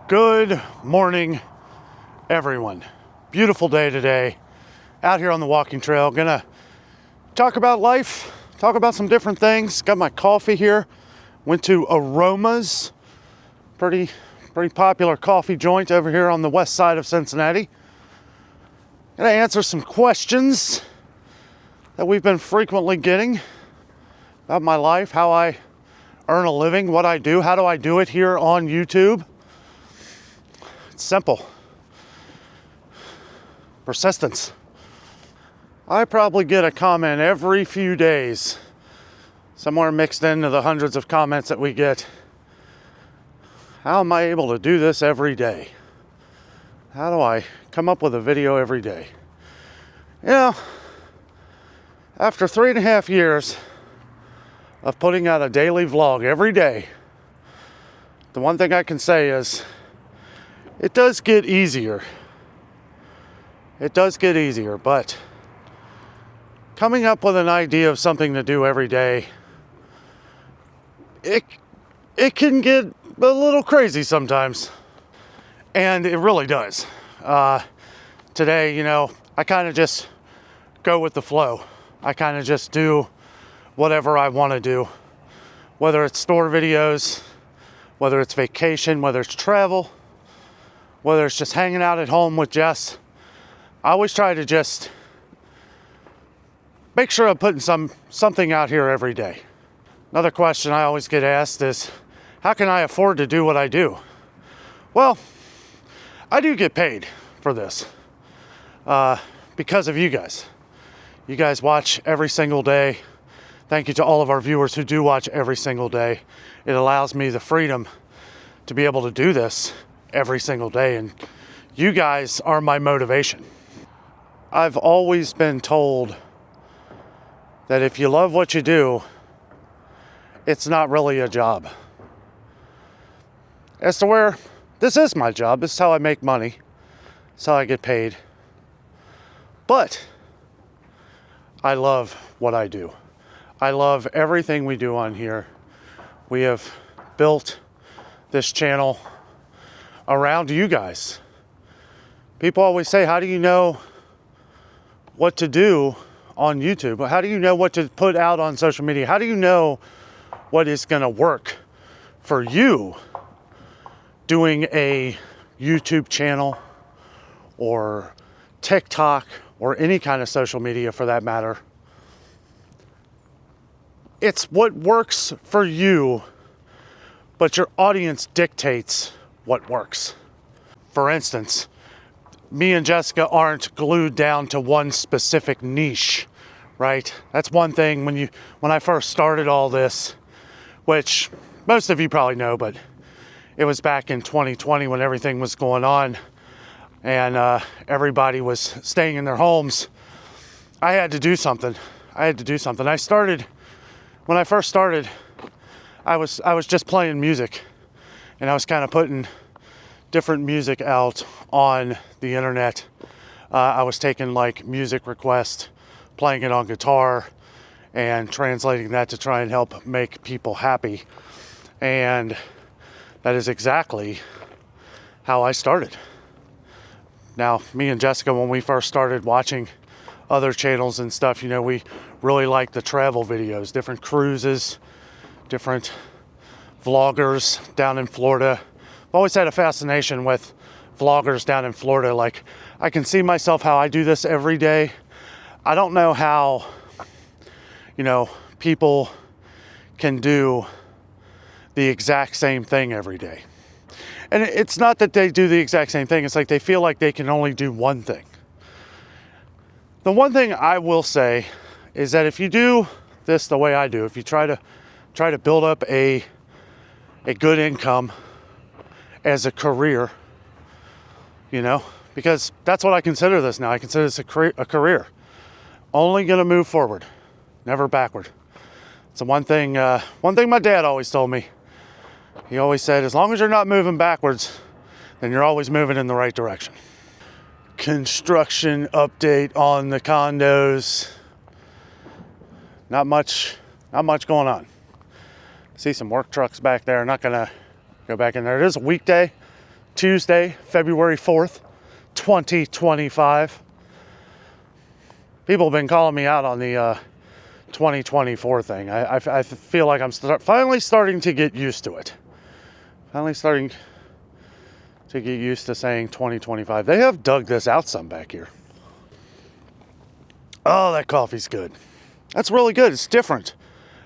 Good morning, everyone. Beautiful day today. Out here on the walking trail. Gonna talk about life, talk about some different things. Got my coffee here. Went to Aroma's. Pretty popular coffee joint over here on the west side of Cincinnati. Gonna answer some questions that we've been frequently getting about my life, how I earn a living, what I do, how do I do it here on YouTube. It's simple. Persistence. I probably get a comment every few days, somewhere mixed into the hundreds of comments that we get. How am I able to do this every day? How do I come up with a video every day? You know, after 3.5 years of putting out a daily vlog every day, the one thing I can say is it does get easier. It does get easier, but coming up with an idea of something to do every day, it can get a little crazy sometimes. And it really does. Today, I kind of just go with the flow. I kind of just do whatever I want to do. Whether it's store videos, whether it's vacation, whether it's travel, whether it's just hanging out at home with Jess. I always try to just make sure I'm putting something out here every day. Another question I always get asked is, how can I afford to do what I do? Well, I do get paid for this because of you guys. You guys watch every single day. Thank you to all of our viewers who do watch every single day. It allows me the freedom to be able to do this every single day, and you guys are my motivation. I've always been told that if you love what you do, it's not really a job. As to where this is my job, this is how I make money, this is how I get paid. But I love what I do. I love everything we do on here. We have built this channel around you guys. People always say, how do you know what to do on YouTube? How do you know what to put out on social media? How do you know what is going to work for you doing a YouTube channel or TikTok or any kind of social media for that matter? It's what works for you, but your audience dictates what works. For instance, me and Jessica aren't glued down to one specific niche, right? That's one thing when I first started all this, which most of you probably know, but it was back in 2020 when everything was going on and everybody was staying in their homes. I had to do something. When I first started, I was just playing music, and I was kind of putting different music out on the internet. I was taking like music requests, playing it on guitar, and translating that to try and help make people happy. And that is exactly how I started. Now, me and Jessica, when we first started watching other channels and stuff, we really liked the travel videos, different cruises, different vloggers down in Florida. I've always had a fascination with vloggers down in Florida. Like, I can see myself how I do this every day. I don't know how, people can do the exact same thing every day. And it's not that they do the exact same thing. It's like they feel like they can only do one thing. The one thing I will say is that if you do this the way I do, if you try to build up a good income as a career, because that's what I consider this now. I consider this a career. Only going to move forward, never backward. It's the one thing my dad always told me. He always said, as long as you're not moving backwards, then you're always moving in the right direction. Construction update on the condos. Not much going on. See some work trucks back there. Not gonna go back in there. It is a weekday, Tuesday, February 4th, 2025. People have been calling me out on the 2024 thing. I feel like I'm finally starting to get used to it. Finally starting to get used to saying 2025. They have dug this out some back here. Oh, that coffee's good. That's really good. It's different.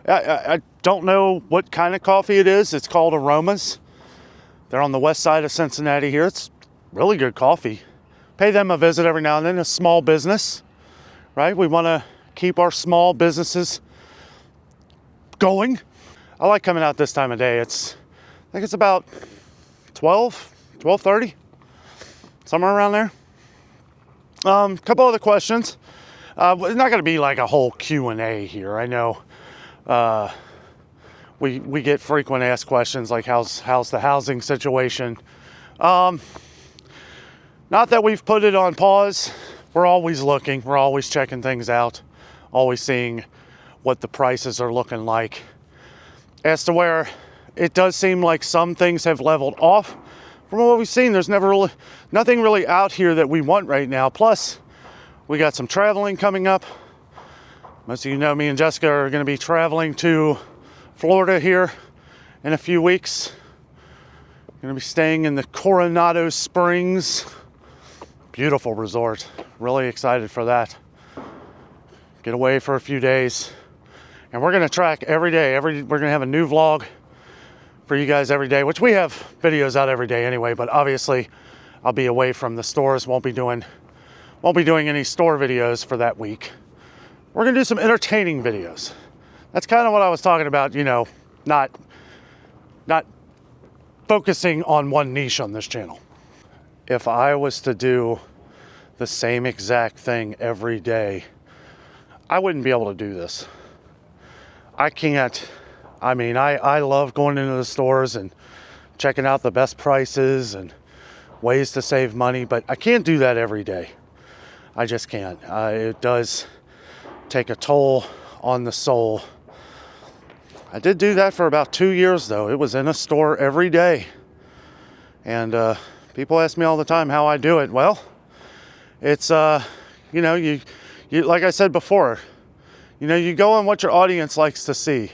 I don't know what kind of coffee it is. It's called Aromas. They're on the west side of Cincinnati here. It's really good coffee. Pay them a visit every now and then. A small business, right? We want to keep our small businesses going. I like coming out this time of day. I think it's about 12:30, somewhere around there. Couple other questions. It's not going to be like a whole Q&A here. I know we get frequent asked questions like how's the housing situation. Not that we've put it on pause. We're always looking. We're always checking things out. Always seeing what the prices are looking like. As to where it does seem like some things have leveled off from what we've seen. There's nothing really out here that we want right now. Plus, we got some traveling coming up. Most of you know me and Jessica are going to be traveling to Florida here in a few weeks. Going to be staying in the Coronado Springs. Beautiful resort. Really excited for that. Get away for a few days. And we're going to track every day. We're going to have a new vlog for you guys every day, which we have videos out every day anyway, but obviously I'll be away from the stores. Won't be doing any store videos for that week. We're going to do some entertaining videos. That's kind of what I was talking about, you know, not focusing on one niche on this channel. If I was to do the same exact thing every day, I wouldn't be able to do this. I can't. I mean, I love going into the stores and checking out the best prices and ways to save money, but I can't do that every day. I just can't. It does take a toll on the soul. I did do that for about 2 years, though. It was in a store every day. And people ask me all the time how I do it. Well, it's, you know, you like I said before, you know, you go on what your audience likes to see.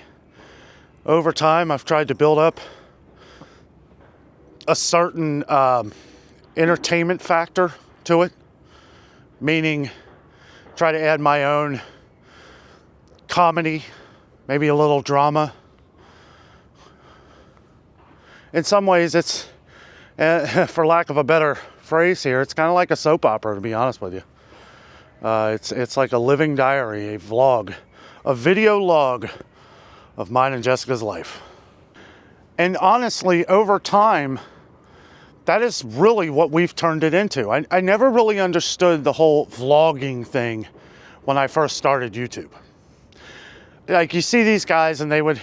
Over time, I've tried to build up a certain entertainment factor to it, meaning try to add my own comedy, maybe a little drama. In some ways, it's, for lack of a better phrase here, it's kind of like a soap opera, to be honest with you. It's like a living diary, a vlog, a video log of mine and Jessica's life. And honestly, over time, that is really what we've turned it into. I never really understood the whole vlogging thing when I first started YouTube. Like, you see these guys and they would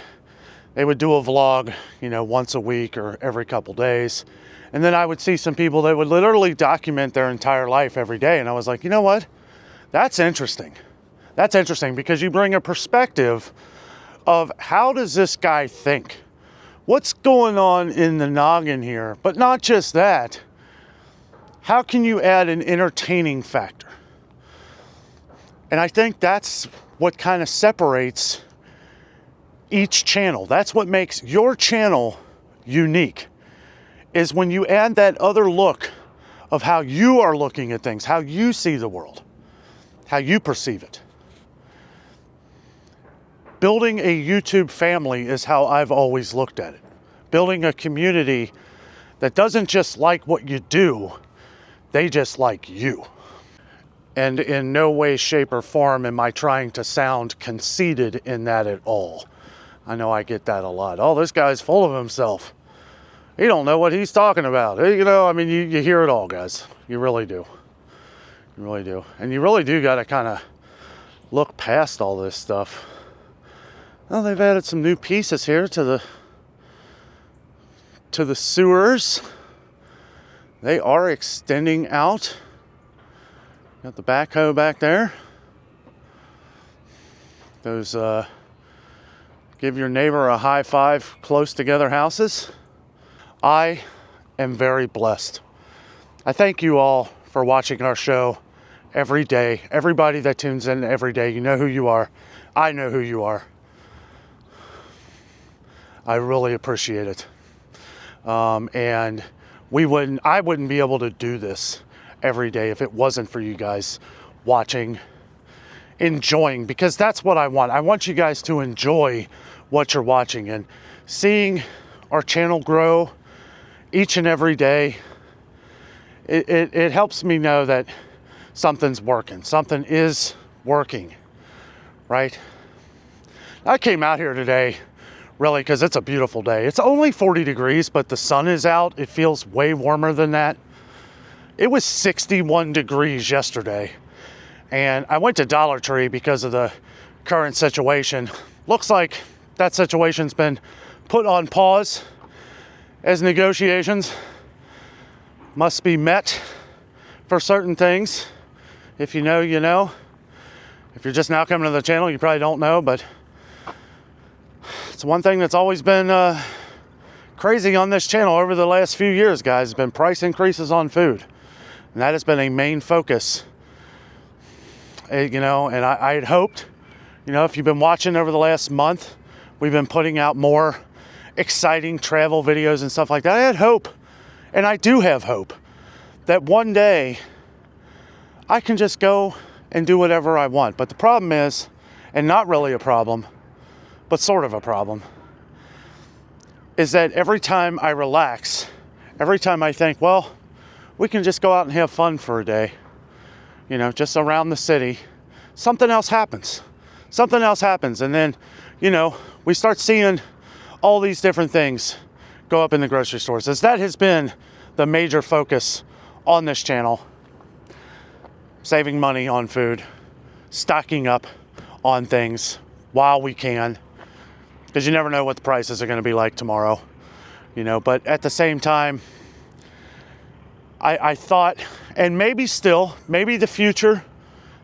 do a vlog, you know, once a week or every couple days. And then I would see some people that would literally document their entire life every day. And I was like, you know what? That's interesting. That's interesting because you bring a perspective of how does this guy think? What's going on in the noggin here? But not just that. How can you add an entertaining factor? And I think that's what kind of separates each channel. That's what makes your channel unique, is when you add that other look of how you are looking at things, how you see the world, how you perceive it. Building a YouTube family is how I've always looked at it. Building a community that doesn't just like what you do, they just like you. And in no way, shape, or form am I trying to sound conceited in that at all. I know I get that a lot. Oh, this guy's full of himself. He don't know what he's talking about. You know, I mean, you hear it all, guys. You really do. You really do. And you really do got to kind of look past all this stuff. Well, they've added some new pieces here to the sewers. They are extending out. Got the backhoe back there. Those give your neighbor a high five close together houses. I am very blessed. I thank you all for watching our show every day. Everybody that tunes in every day, you know who you are. I know who you are. I really appreciate it. And I wouldn't be able to do this every day if it wasn't for you guys watching, enjoying, because that's what I want. I want you guys to enjoy what you're watching, and seeing our channel grow each and every day, it helps me know that something's working. Something is working, right? I came out here today really because it's a beautiful day. It's only 40 degrees, but the sun is out. It feels way warmer than that. It was 61 degrees yesterday, and I went to Dollar Tree because of the current situation. Looks like that situation's been put on pause as negotiations must be met for certain things. If you know, you know. If you're just now coming to the channel, you probably don't know, but it's one thing that's always been crazy on this channel over the last few years, guys. Has been price increases on food. And that has been a main focus. You know, and I had hoped, you know, if you've been watching over the last month, we've been putting out more exciting travel videos and stuff like that. I had hope, and I do have hope, that one day I can just go and do whatever I want. But the problem is, and not really a problem, but sort of a problem, is that every time I relax, every time I think, well, we can just go out and have fun for a day, you know, just around the city, something else happens. Something else happens. And then, you know, we start seeing all these different things go up in the grocery stores, as that has been the major focus on this channel. Saving money on food, stocking up on things while we can, because you never know what the prices are going to be like tomorrow, you know. But at the same time, I thought, and maybe the future,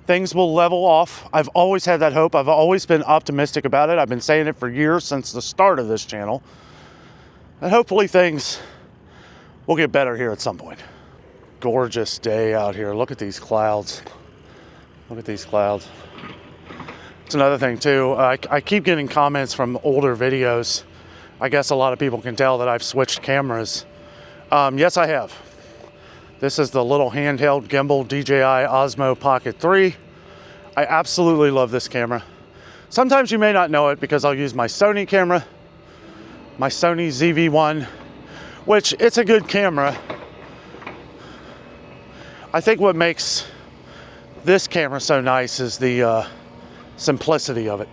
things will level off. I've always had that hope. I've always been optimistic about it. I've been saying it for years, since the start of this channel. And hopefully things will get better here at some point. Gorgeous day out here. Look at these clouds. Look at these clouds. It's another thing too. I keep getting comments from older videos. I guess a lot of people can tell that I've switched cameras. Yes, I have. This is the little handheld gimbal DJI Osmo Pocket 3. I absolutely love this camera. Sometimes you may not know it because I'll use my Sony camera, my Sony ZV-1, which it's a good camera. I think what makes this camera so nice is the simplicity of it.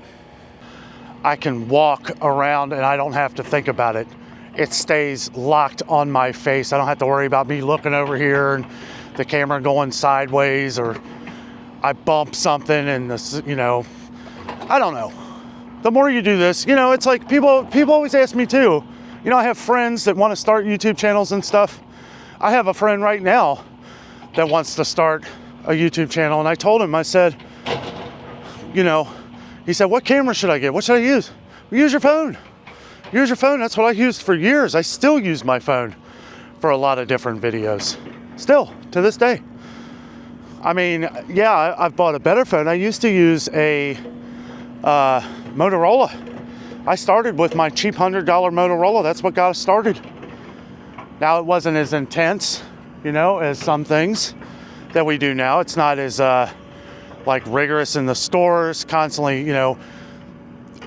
I can walk around and I don't have to think about it. It stays locked on my face. I don't have to worry about me looking over here and the camera going sideways, or I bump something and this, you know, I don't know. The more you do this, you know, it's like people always ask me too. You know, I have friends that want to start YouTube channels and stuff. I have a friend right now that wants to start a YouTube channel, and I told him, I said, you know, he said, what camera should I get? What should I use? Well, use your phone. Use your phone. That's what I used for years. I still use my phone for a lot of different videos. Still, to this day. I mean, yeah, I've bought a better phone. I used to use a Motorola. I started with my cheap $100 Motorola. That's what got us started. Now, it wasn't as intense, you know, as some things that we do now. It's not as like rigorous in the stores, constantly, you know.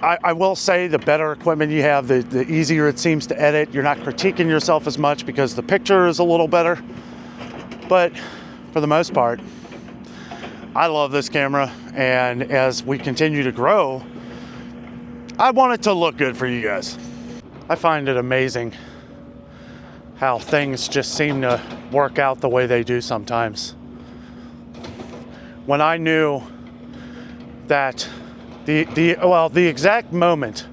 I will say the better equipment you have, the easier it seems to edit. You're not critiquing yourself as much because the picture is a little better. But for the most part, I love this camera. And as we continue to grow, I want it to look good for you guys. I find it amazing how things just seem to work out the way they do sometimes. When I knew that the exact moment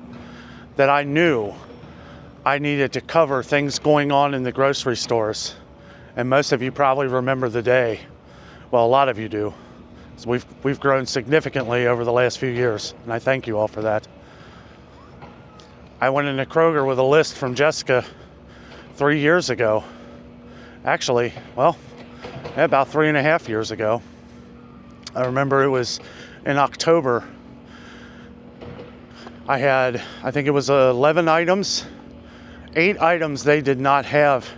that I knew I needed to cover things going on in the grocery stores, and most of you probably remember the day, well, a lot of you do, so we've grown significantly over the last few years, and I thank you all for that. I went into Kroger with a list from Jessica 3 years ago, actually, well, about 3.5 years ago. I remember it was in October. I think it was 11 items, 8 items they did not have.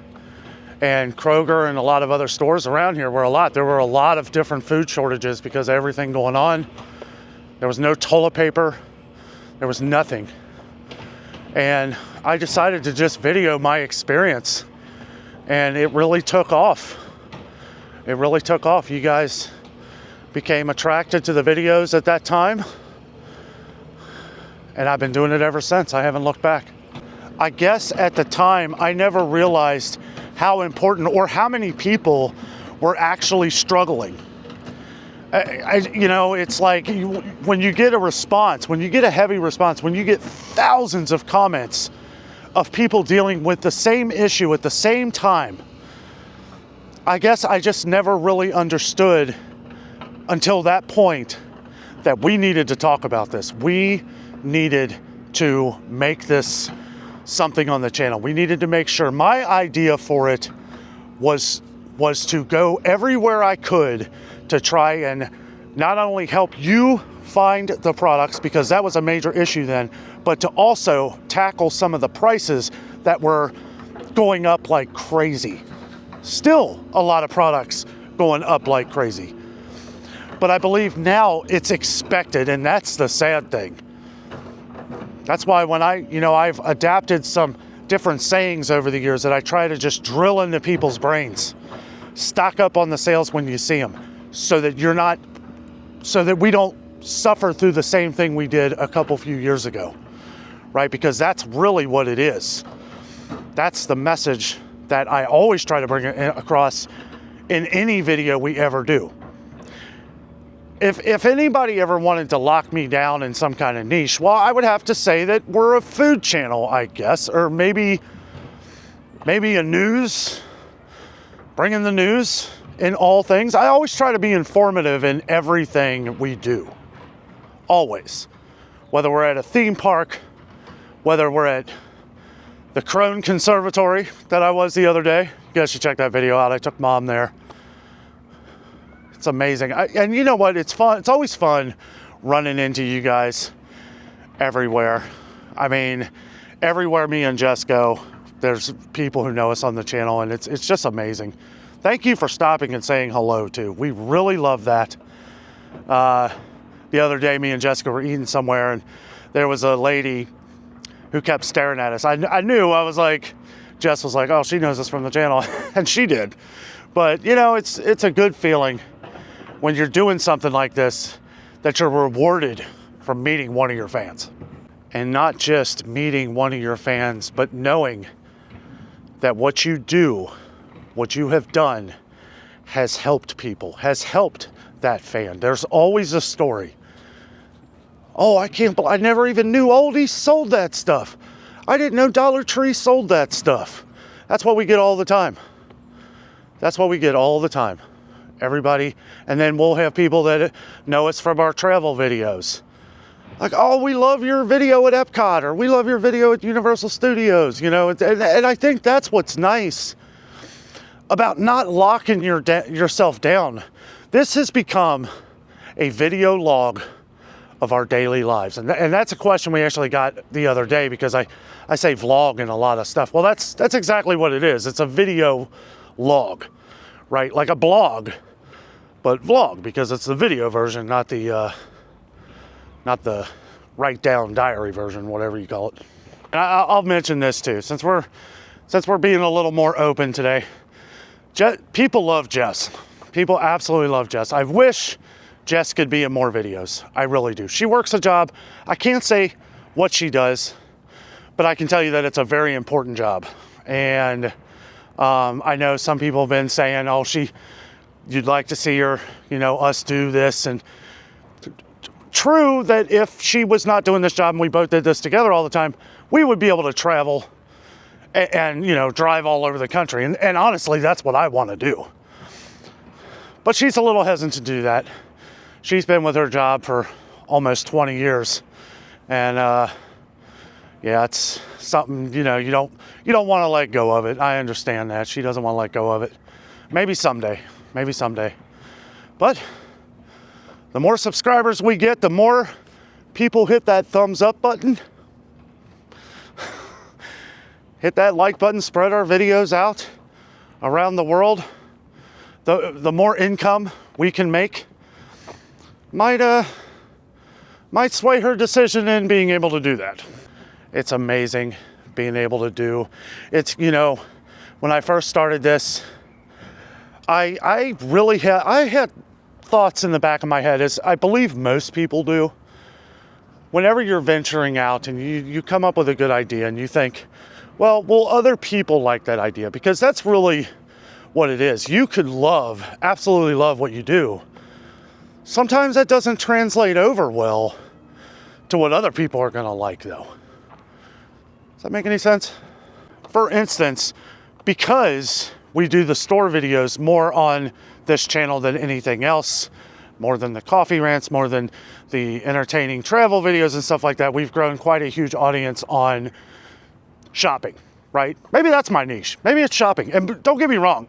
And Kroger and a lot of other stores around here there were a lot of different food shortages because of everything going on. There was no toilet paper. There was nothing. And I decided to just video my experience. And it really took off. It really took off. You guys became attracted to the videos at that time. And I've been doing it ever since. I haven't looked back. I guess at the time, I never realized how important or how many people were actually struggling. It's like when you get a response, when you get a heavy response, when you get thousands of comments of people dealing with the same issue at the same time, I guess I just never really understood until that point that we needed to talk about this. We needed to make this something on the channel. We needed to make sure. My idea for it was to go everywhere I could to try and not only help you find the products, because that was a major issue then, but to also tackle some of the prices that were going up like crazy. Still a lot of products going up like crazy. But I believe now it's expected, and that's the sad thing. That's why when I've adapted some different sayings over the years that I try to just drill into people's brains. Stock up on the sales when you see them, so that we don't suffer through the same thing we did a few years ago, right? Because that's really what it is. That's the message that I always try to bring across in any video we ever do. If anybody ever wanted to lock me down in some kind of niche, well, I would have to say that we're a food channel, I guess, or maybe a news, bringing the news in all things. I always try to be informative in everything we do, always. Whether we're at a theme park, whether we're at the Crone Conservatory that I was the other day. You guys should check that video out. I took Mom there. It's amazing. And you know what? It's fun. It's always fun running into you guys everywhere. I mean, everywhere me and Jess go, there's people who know us on the channel, and it's just amazing. Thank you for stopping and saying hello, too. We really love that. The other day, me and Jessica were eating somewhere, and there was a lady who kept staring at us. I knew. I was like, Jess was like, oh, she knows us from the channel, and she did. But, it's a good feeling when you're doing something like this, that you're rewarded for meeting one of your fans. And not just meeting one of your fans, but knowing that what you do, what you have done, has helped people, has helped that fan. There's always a story. Oh, I never even knew Aldi sold that stuff. I didn't know Dollar Tree sold that stuff. That's what we get all the time. That's what we get all the time. Everybody, and then we'll have people that know us from our travel videos. Like, oh, we love your video at Epcot, or we love your video at Universal Studios, and I think that's what's nice about not locking yourself down. This has become a video log of our daily lives. And that's a question we actually got the other day, because I say vlog in a lot of stuff. Well, that's exactly what it is. It's a video log, right? Like a blog, but vlog, because it's the video version, not the write down diary version, whatever you call it. And I'll mention this too, since we're being a little more open today. People love Jess. People absolutely love Jess. I wish Jess could be in more videos. I really do. She works a job. I can't say what she does, but I can tell you that it's a very important job. And I know some people have been saying, oh, you'd like to see her, us do this. And true that if she was not doing this job and we both did this together all the time, we would be able to travel and drive all over the country. And honestly, that's what I want to do. But she's a little hesitant to do that. She's been with her job for almost 20 years. And, yeah, it's something, you don't want to let go of it. I understand that. She doesn't want to let go of it. Maybe someday. But the more subscribers we get, the more people hit that thumbs up button, hit that like button, spread our videos out around the world, the more income we can make might sway her decision in being able to do that. It's amazing being able to do. It's, when I first started this, I had thoughts in the back of my head, as I believe most people do. Whenever you're venturing out and you come up with a good idea and you think, well, will other people like that idea? Because that's really what it is. You could absolutely love what you do. Sometimes that doesn't translate over well to what other people are gonna like, though. Does that make any sense? For instance, because we do the store videos more on this channel than anything else, more than the coffee rants, more than the entertaining travel videos and stuff like that, we've grown quite a huge audience on shopping, right? Maybe that's my niche. Maybe it's shopping. And don't get me wrong,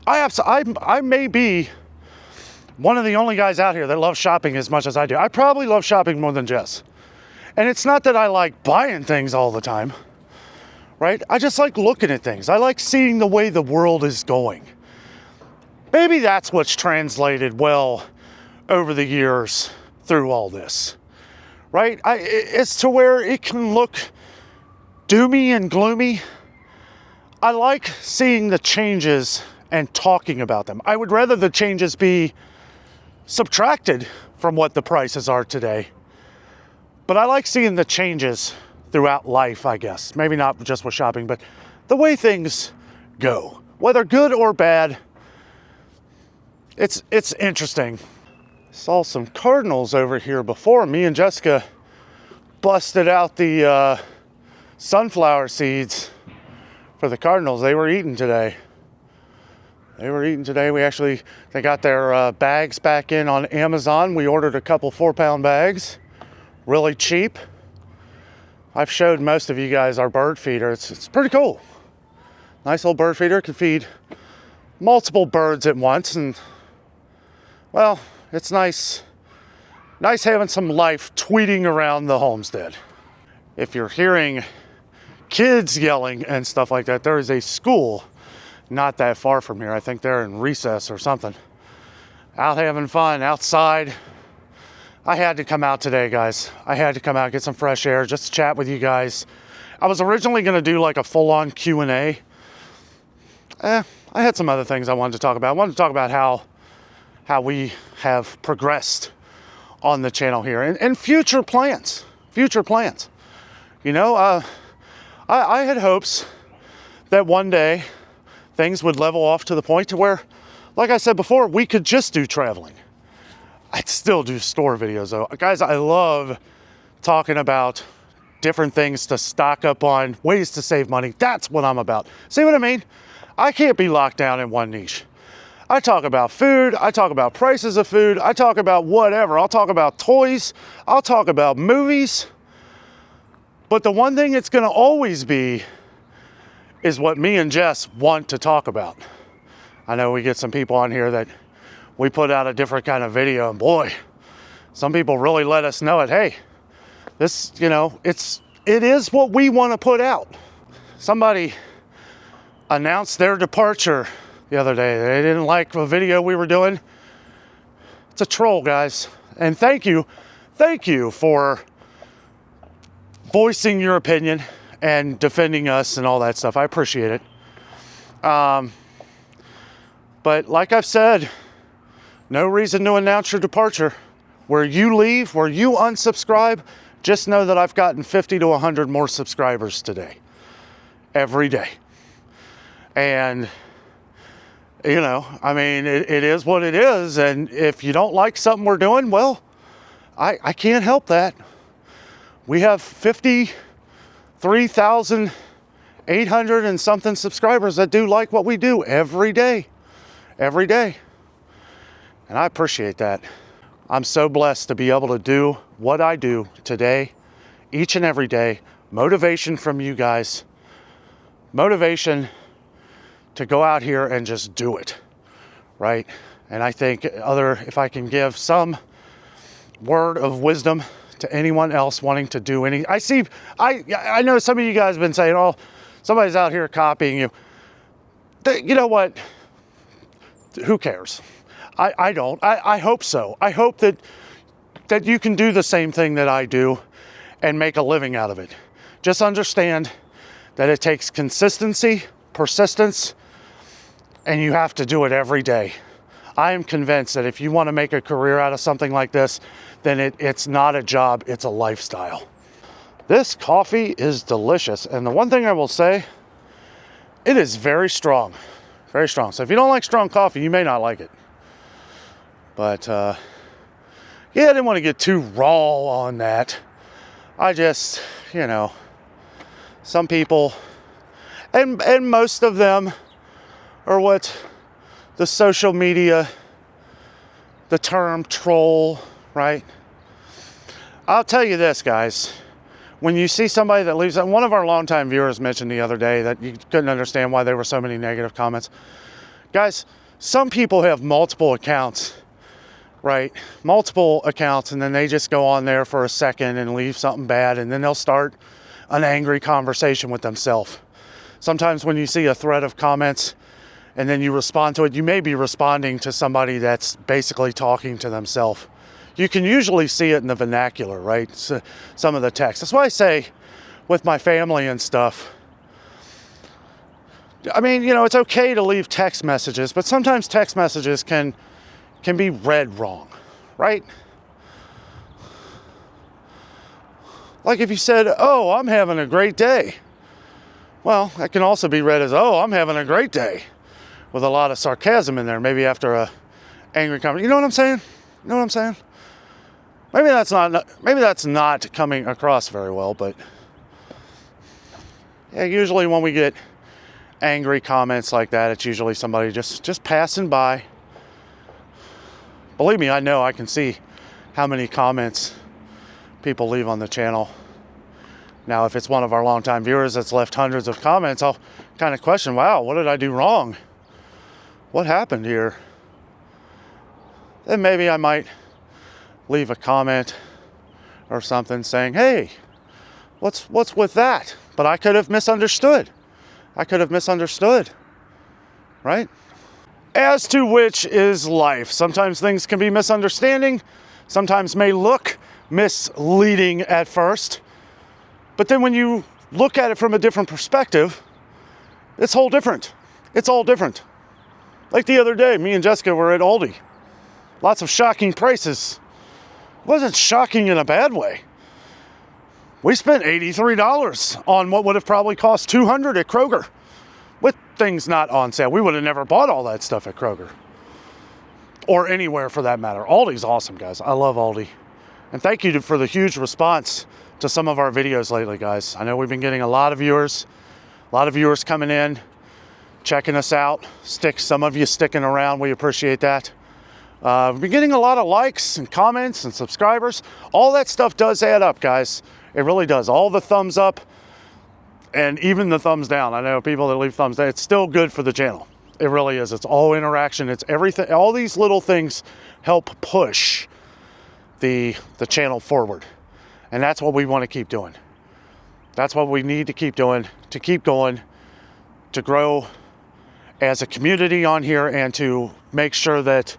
I may be one of the only guys out here that loves shopping as much as I do. I probably love shopping more than Jess. And it's not that I like buying things all the time, right? I just like looking at things. I like seeing the way the world is going. Maybe that's what's translated well over the years through all this, right? It's to where it can look doomy and gloomy. I like seeing the changes and talking about them. I would rather the changes be subtracted from what the prices are today. But I like seeing the changes throughout life, I guess. Maybe not just with shopping, but the way things go, whether good or bad. It's interesting. Saw some cardinals over here before. Me and Jessica busted out the sunflower seeds for the cardinals. They were eaten today. They got their bags back in on Amazon. We ordered a couple 4-pound bags. Really cheap. I've showed most of you guys our bird feeder. It's pretty cool. Nice little bird feeder. Can feed multiple birds at once. And, well, it's nice having some life tweeting around the homestead. If you're hearing kids yelling and stuff like that, there is a school not that far from here. I think they're in recess or something. Out having fun outside. I had to come out today, guys. I had to come out, get some fresh air, just to chat with you guys. I was originally going to do like a full-on Q&A. I had some other things I wanted to talk about. I wanted to talk about how we have progressed on the channel here and future plans. I had hopes that one day things would level off to the point to where, like I said before, we could just do traveling. I'd still do store videos though. Guys, I love talking about different things to stock up on, ways to save money. That's what I'm about. See what I mean? I can't be locked down in one niche. I talk about food. I talk about prices of food. I talk about whatever. I'll talk about toys. I'll talk about movies. But the one thing it's going to always be is what me and Jess want to talk about. I know we get some people on here that we put out a different kind of video, and boy, some people really let us know it. Hey, this, it is what we want to put out. Somebody announced their departure the other day. They didn't like the video we were doing. It's a troll, guys. And thank you for voicing your opinion and defending us and all that stuff. I appreciate it. But like I've said, no reason to announce your departure. Where you leave, where you unsubscribe, just know that I've gotten 50 to 100 more subscribers today. Every day. And, it is what it is. And if you don't like something we're doing, well, I can't help that. We have 53,800 and something subscribers that do like what we do every day. Every day. And I appreciate that. I'm so blessed to be able to do what I do today, each and every day, motivation from you guys. Motivation to go out here and just do it, right? And I think if I can give some word of wisdom to anyone else wanting to do any, I know some of you guys have been saying, oh, somebody's out here copying you. You know what? Who cares? I don't. I hope so. I hope that you can do the same thing that I do and make a living out of it. Just understand that it takes consistency, persistence, and you have to do it every day. I am convinced that if you want to make a career out of something like this, then it's not a job, it's a lifestyle. This coffee is delicious. And the one thing I will say, it is very strong, very strong. So if you don't like strong coffee, you may not like it. But yeah, I didn't want to get too raw on that. I just, you know, some people, and most of them are what the social media, the term troll, right? I'll tell you this, guys. When you see somebody that leaves, one of our longtime viewers mentioned the other day that you couldn't understand why there were so many negative comments. Guys, some people have multiple accounts, right? Multiple accounts, and then they just go on there for a second and leave something bad, and then they'll start an angry conversation with themselves. Sometimes when you see a thread of comments and then you respond to it, you may be responding to somebody that's basically talking to themselves. You can usually see it in the vernacular, right? So, some of the text. That's why I say with my family and stuff, I mean, you know, it's okay to leave text messages, but sometimes text messages can be read wrong, right? Like if you said, oh, I'm having a great day. Well, that can also be read as, oh, I'm having a great day, with a lot of sarcasm in there, maybe after a angry comment. You know what I'm saying? You know what I'm saying? Maybe that's not coming across very well, but yeah, usually when we get angry comments like that, it's usually somebody just passing by. Believe me, I know I can see how many comments people leave on the channel. Now, if it's one of our longtime viewers that's left hundreds of comments, I'll kind of question, wow, what did I do wrong? What happened here? Then maybe I might leave a comment or something saying, hey, what's with that? But I could have misunderstood. I could have misunderstood, right? As to which is life. Sometimes things can be misunderstanding. Sometimes may look misleading at first. But then when you look at it from a different perspective, it's all different. It's all different. Like the other day, me and Jessica were at Aldi. Lots of shocking prices. It wasn't shocking in a bad way. We spent $83 on what would have probably cost $200 at Kroger, with things not on sale. We would have never bought all that stuff at Kroger, or anywhere for that matter. Aldi's awesome, guys. I love Aldi. And thank you for the huge response to some of our videos lately, guys. I know we've been getting a lot of viewers coming in, checking us out. Some of you sticking around. We appreciate that. We've been getting a lot of likes and comments and subscribers. All that stuff does add up, guys. It really does. All the thumbs up and even the thumbs down. I know people that leave thumbs down. It's still good for the channel. It really is. It's all interaction. It's everything. All these little things help push the channel forward. And that's what we want to keep doing. That's what we need to keep doing, to keep going, to grow as a community on here, and to make sure that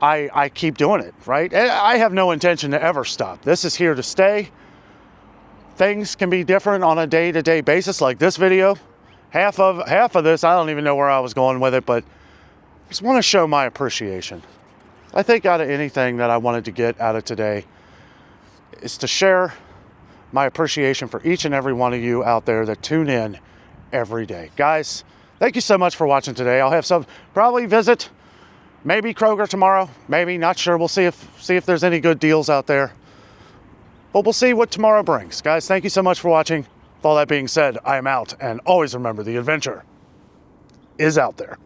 I keep doing it, right? And I have no intention to ever stop. This is here to stay. Things can be different on a day-to-day basis, like this video. Half of this, I don't even know where I was going with it, but I just want to show my appreciation. I think out of anything that I wanted to get out of today is to share my appreciation for each and every one of you out there that tune in every day. Guys, thank you so much for watching today. I'll have probably visit maybe Kroger tomorrow, maybe, not sure. We'll see if there's any good deals out there. But we'll see what tomorrow brings. Guys, thank you so much for watching. With all that being said, I am out, and always remember, the adventure is out there.